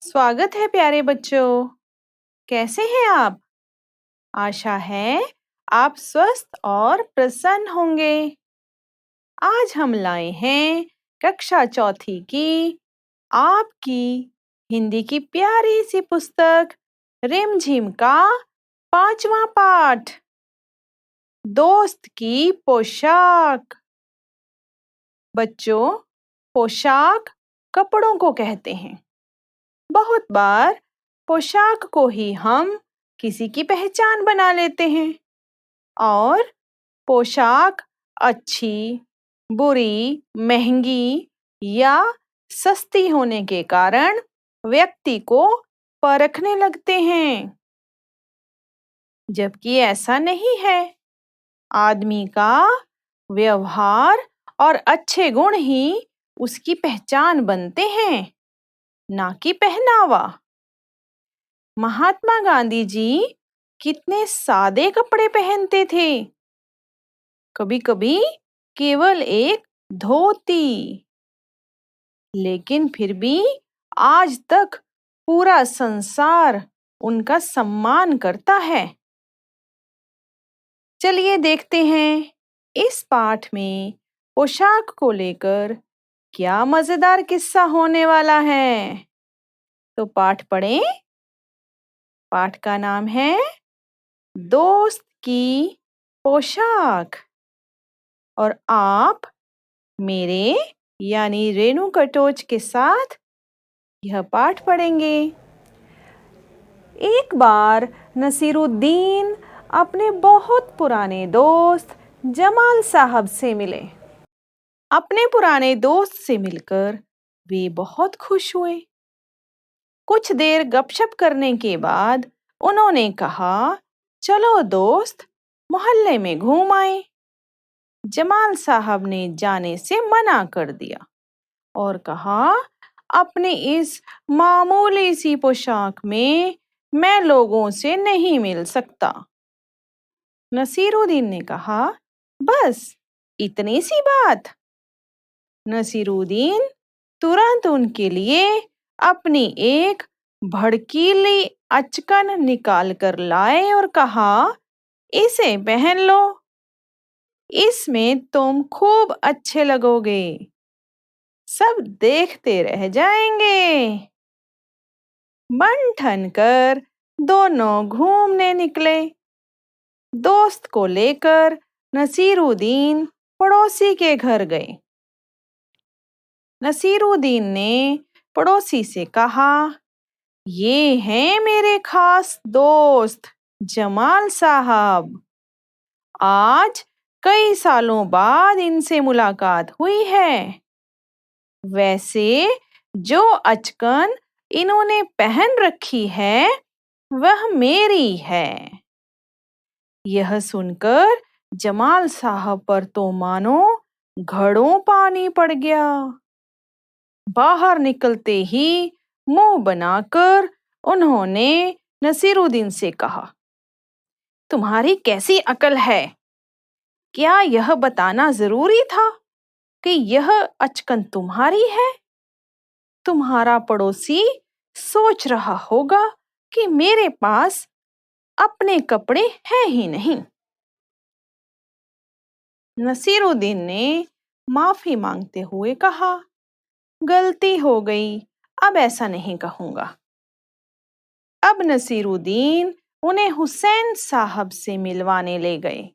स्वागत है प्यारे बच्चों। कैसे हैं आप? आशा है आप स्वस्थ और प्रसन्न होंगे। आज हम लाए हैं कक्षा चौथी की आपकी हिंदी की प्यारी सी पुस्तक रिमझिम का 5वां पाठ, दोस्त की पोशाक। बच्चों, पोशाक कपड़ों को कहते हैं। बहुत बार पोशाक को ही हम किसी की पहचान बना लेते हैं और पोशाक अच्छी, बुरी, महंगी या सस्ती होने के कारण व्यक्ति को परखने लगते हैं, जबकि ऐसा नहीं है। आदमी का व्यवहार और अच्छे गुण ही उसकी पहचान बनते हैं, ना कि पहनावा। महात्मा गांधी जी कितने सादे कपड़े पहनते थे। कभी-कभी केवल एक धोती, लेकिन फिर भी आज तक पूरा संसार उनका सम्मान करता है। चलिए देखते हैं इस पाठ में पोशाक को लेकर क्या मजेदार किस्सा होने वाला है। तो पाठ पढ़ें। पाठ का नाम है दोस्त की पोशाक। और आप मेरे यानी रेणु कटोच के साथ यह पाठ पढ़ेंगे। एक बार नसीरुद्दीन अपने बहुत पुराने दोस्त जमाल साहब से मिले। अपने पुराने दोस्त से मिलकर वे बहुत खुश हुए। कुछ देर गपशप करने के बाद उन्होंने कहा, चलो दोस्त, मोहल्ले में घूम आए। जमाल साहब ने जाने से मना कर दिया और कहा, अपनी इस मामूली सी पोशाक में मैं लोगों से नहीं मिल सकता। नसीरुद्दीन ने कहा, बस इतनी सी बात? नसीरुद्दीन तुरंत उनके लिए अपनी एक भड़कीली अचकन निकाल कर लाए और कहा, इसे पहन लो, इसमें तुम खूब अच्छे लगोगे, सब देखते रह जाएंगे। बन ठन कर दोनों घूमने निकले। दोस्त को लेकर नसीरुद्दीन पड़ोसी के घर गए। नसीरुद्दीन ने पड़ोसी से कहा, ये हैं मेरे खास दोस्त जमाल साहब। आज कई सालों बाद इनसे मुलाकात हुई है। वैसे जो अचकन इन्होंने पहन रखी है वह मेरी है। यह सुनकर जमाल साहब पर तो मानो घड़ों पानी पड़ गया। बाहर निकलते ही मुंह बनाकर उन्होंने नसीरुद्दीन से कहा, तुम्हारी कैसी अकल है? क्या यह बताना जरूरी था कि यह अचकन तुम्हारी है? तुम्हारा पड़ोसी सोच रहा होगा कि मेरे पास अपने कपड़े हैं ही नहीं। नसीरुद्दीन ने माफी मांगते हुए कहा, गलती हो गई, अब ऐसा नहीं कहूंगा। अब नसीरुद्दीन उन्हें हुसैन साहब से मिलवाने ले गए।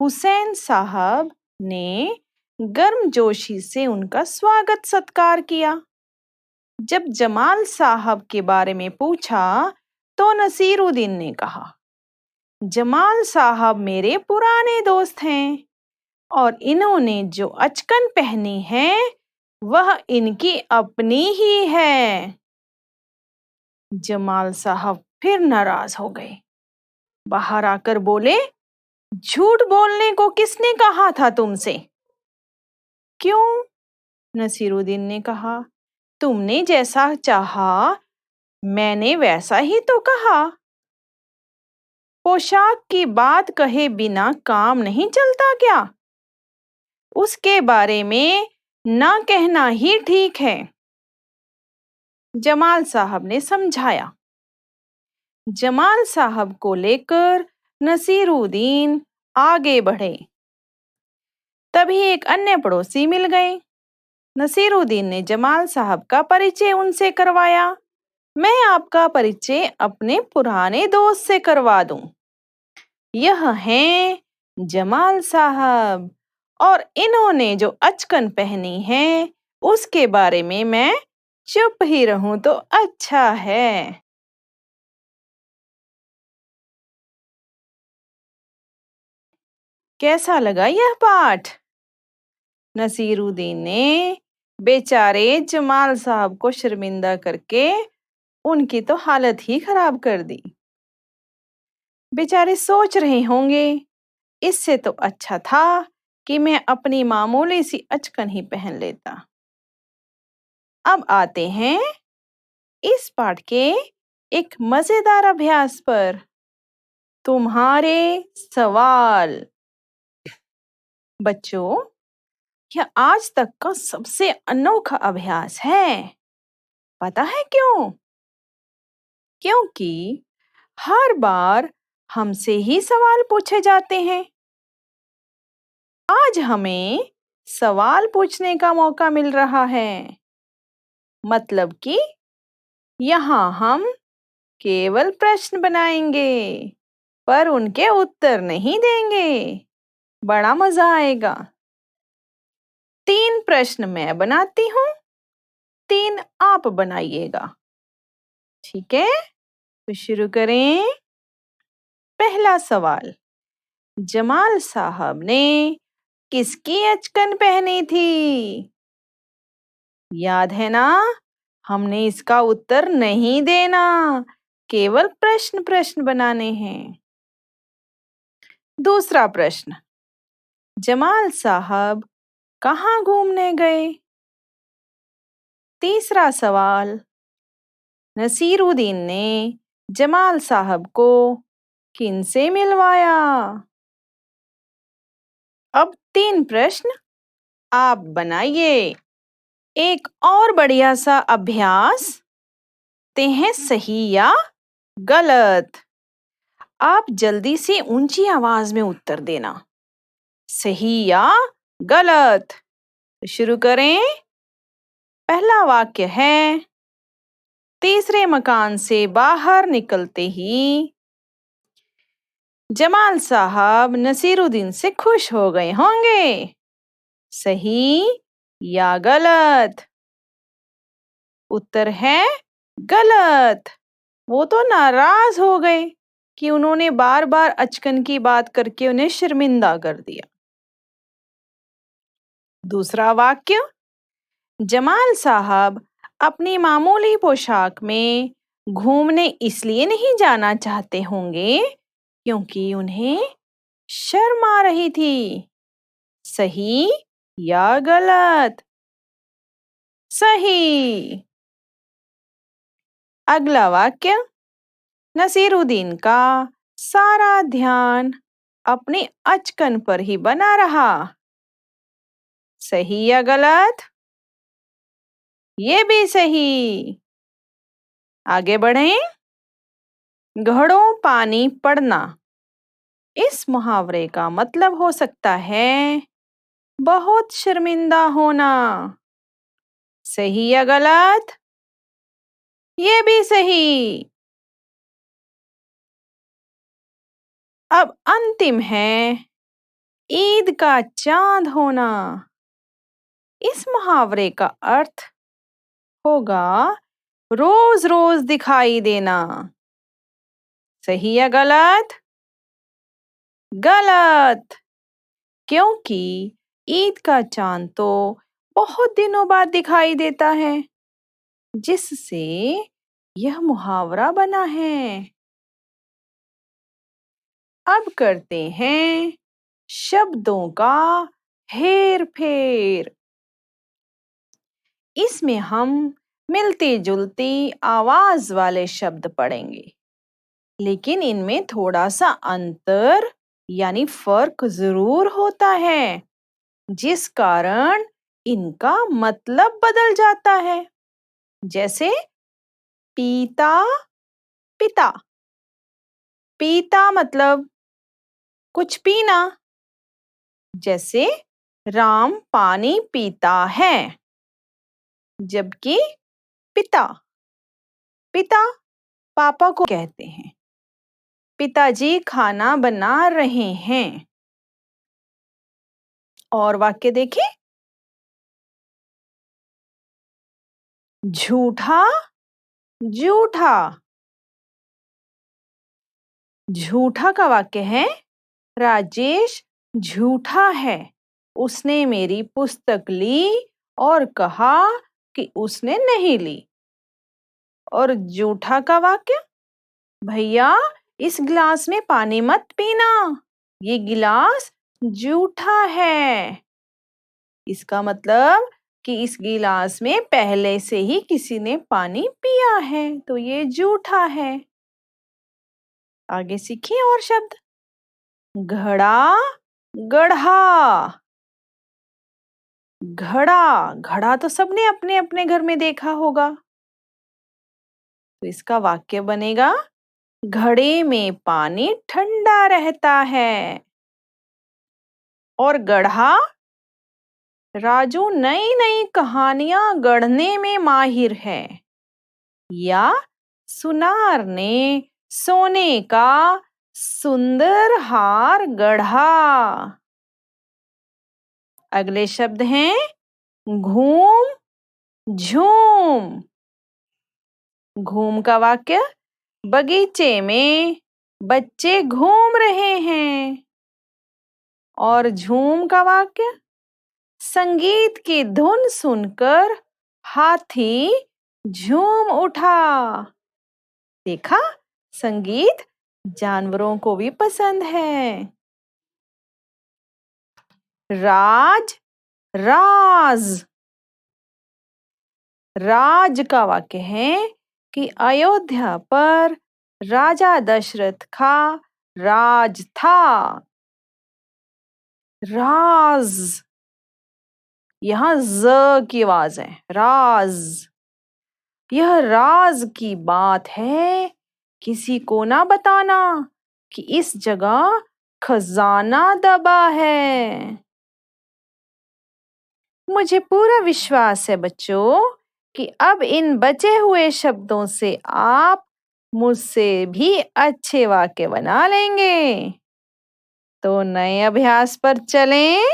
हुसैन साहब ने गर्मजोशी से उनका स्वागत सत्कार किया। जब जमाल साहब के बारे में पूछा तो नसीरुद्दीन ने कहा, जमाल साहब मेरे पुराने दोस्त हैं और इन्होंने जो अचकन पहनी है वह इनकी अपनी ही है। जमाल साहब फिर नाराज हो गए। बाहर आकर बोले, झूठ बोलने को किसने कहा था तुमसे? क्यों? नसीरुद्दीन ने कहा, तुमने जैसा चाहा मैंने वैसा ही तो कहा। पोशाक की बात कहे बिना काम नहीं चलता क्या? उसके बारे में ना कहना ही ठीक है। जमाल साहब ने समझाया। जमाल साहब को लेकर नसीरुद्दीन आगे बढ़े। तभी एक अन्य पड़ोसी मिल गए। नसीरुद्दीन ने जमाल साहब का परिचय उनसे करवाया। मैं आपका परिचय अपने पुराने दोस्त से करवा दूं। यह हैं जमाल साहब, और इन्होंने जो अचकन पहनी है उसके बारे में मैं चुप ही रहूं तो अच्छा है। कैसा लगा यह पाठ? नसीरुद्दीन ने बेचारे जमाल साहब को शर्मिंदा करके उनकी तो हालत ही खराब कर दी। बेचारे सोच रहे होंगे, इससे तो अच्छा था कि मैं अपनी मामूली सी अचकन ही पहन लेता। अब आते हैं इस पाठ के एक मजेदार अभ्यास पर। तुम्हारे सवाल। बच्चों, यह आज तक का सबसे अनोखा अभ्यास है। पता है क्यों? क्योंकि हर बार हमसे ही सवाल पूछे जाते हैं। आज हमें सवाल पूछने का मौका मिल रहा है। मतलब कि यहाँ हम केवल प्रश्न बनाएंगे, पर उनके उत्तर नहीं देंगे। बड़ा मजा आएगा। 3 प्रश्न मैं बनाती हूँ, 3 आप बनाइएगा। ठीक है, तो शुरू करें। पहला सवाल, जमाल साहब ने किसकी अचकन पहनी थी? याद है ना? हमने इसका उत्तर नहीं देना, केवल प्रश्न प्रश्न बनाने हैं। दूसरा प्रश्न, जमाल साहब कहाँ घूमने गए? तीसरा सवाल, नसीरुद्दीन ने जमाल साहब को किनसे मिलवाया? अब 3 प्रश्न आप बनाइए। एक और बढ़िया सा अभ्यास ते हैं, सही या गलत। आप जल्दी से ऊंची आवाज में उत्तर देना, सही या गलत। शुरू करें। पहला वाक्य है, तीसरे मकान से बाहर निकलते ही जमाल साहब नसीरुद्दीन से खुश हो गए होंगे। सही या गलत? उत्तर है गलत। वो तो नाराज हो गए कि उन्होंने बार बार अचकन की बात करके उन्हें शर्मिंदा कर दिया। दूसरा वाक्य, जमाल साहब अपनी मामूली पोशाक में घूमने इसलिए नहीं जाना चाहते होंगे क्योंकि उन्हें शर्म आ रही थी। सही या गलत? सही। अगला वाक्य, नसीरुद्दीन का सारा ध्यान अपनी अचकन पर ही बना रहा। सही या गलत? ये भी सही। आगे बढ़ें। घड़ों पानी पड़ना, इस मुहावरे का मतलब हो सकता है बहुत शर्मिंदा होना। सही या गलत? ये भी सही। अब अंतिम है, ईद का चांद होना। इस मुहावरे का अर्थ होगा रोज रोज दिखाई देना। सही या गलत? गलत। क्योंकि ईद का चांद तो बहुत दिनों बाद दिखाई देता है, जिससे यह मुहावरा बना है। अब करते हैं शब्दों का हेर फेर। इसमें हम मिलती जुलती आवाज वाले शब्द पढ़ेंगे, लेकिन इनमें थोड़ा सा अंतर यानी फर्क जरूर होता है, जिस कारण इनका मतलब बदल जाता है। जैसे पीता, पिता। पीता मतलब कुछ पीना, जैसे राम पानी पीता है। जबकि पिता, पिता पापा को कहते हैं। पिताजी खाना बना रहे हैं। और वाक्य देखें। झूठा, जूठा। झूठा का वाक्य है राजेश झूठा है। उसने मेरी पुस्तक ली और कहा कि उसने नहीं ली। और जूठा का वाक्य, भैया इस गिलास में पानी मत पीना, ये गिलास जूठा है। इसका मतलब कि इस गिलास में पहले से ही किसी ने पानी पिया है, तो ये जूठा है। आगे सीखिए और शब्द। घड़ा, गढ़ा। घड़ा, घड़ा तो सबने अपने अपने घर में देखा होगा। तो इसका वाक्य बनेगा घड़े में पानी ठंडा रहता है। और गढ़ा, राजू नई नई कहानियां गढ़ने में माहिर है। या सुनार ने सोने का सुंदर हार गढ़ा। अगले शब्द हैं घूम, झूम। घूम का वाक्य, बगीचे में बच्चे घूम रहे हैं। और झूम का वाक्य, संगीत की धुन सुनकर हाथी झूम उठा। देखा, संगीत जानवरों को भी पसंद है। राज, राज। राज का वाक्य है कि अयोध्या पर राजा दशरथ का राज था। राज, यहां ज की आवाज है, राज। यह राज की बात है, किसी को ना बताना कि इस जगह खजाना दबा है। मुझे पूरा विश्वास है बच्चों कि अब इन बचे हुए शब्दों से आप मुझसे भी अच्छे वाक्य बना लेंगे। तो नए अभ्यास पर चलें,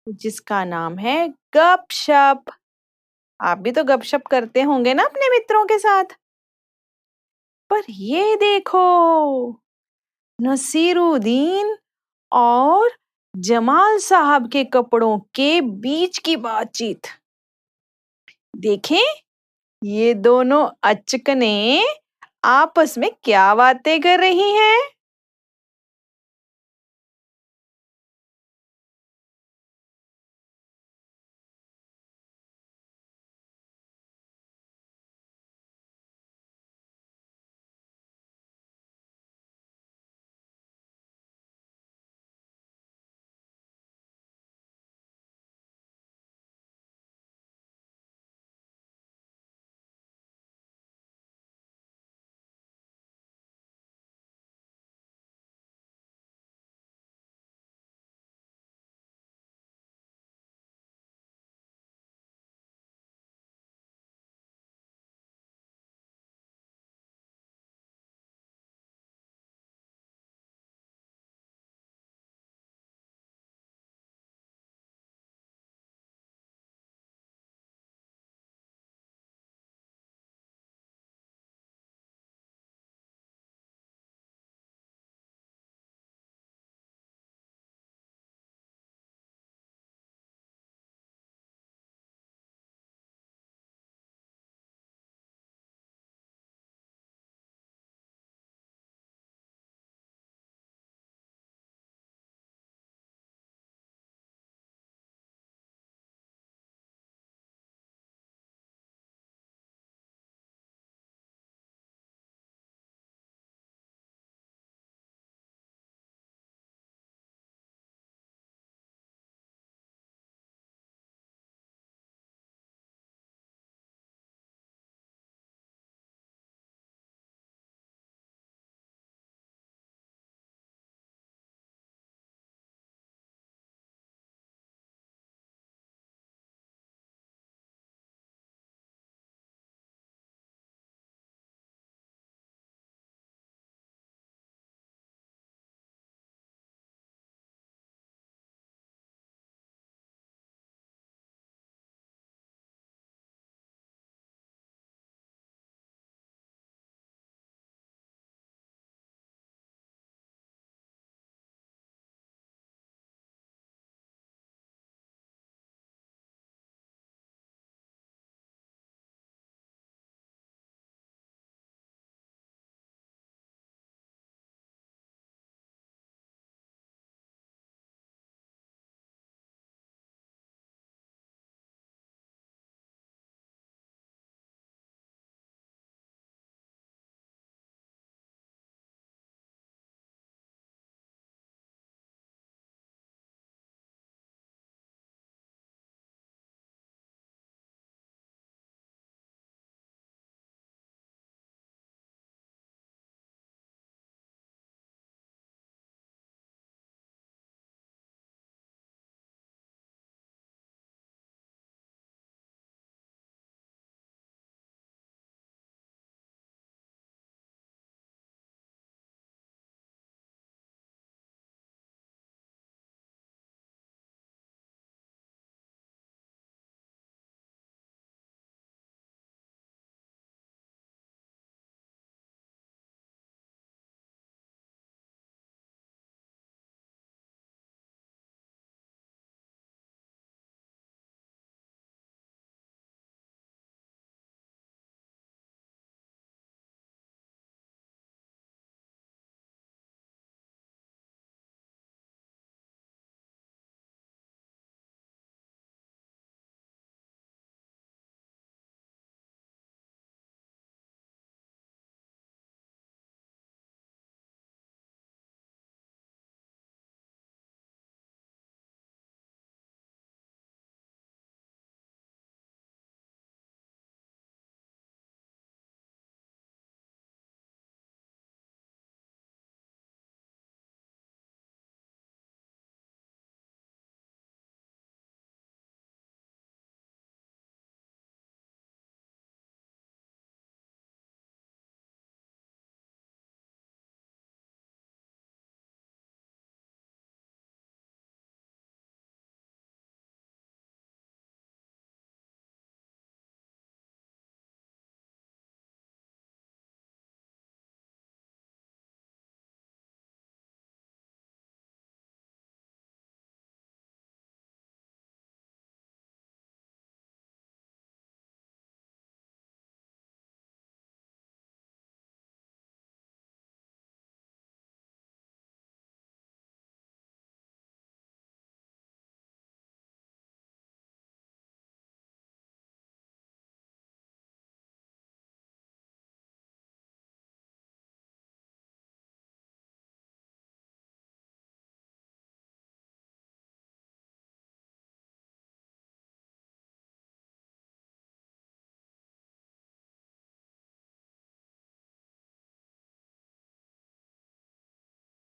जिसका नाम है गपशप। आप भी तो गपशप करते होंगे ना अपने मित्रों के साथ। पर ये देखो, नसीरुद्दीन और जमाल साहब के कपड़ों के बीच की बातचीत। देखें, ये दोनों अचकने आपस में क्या बातें कर रही हैं।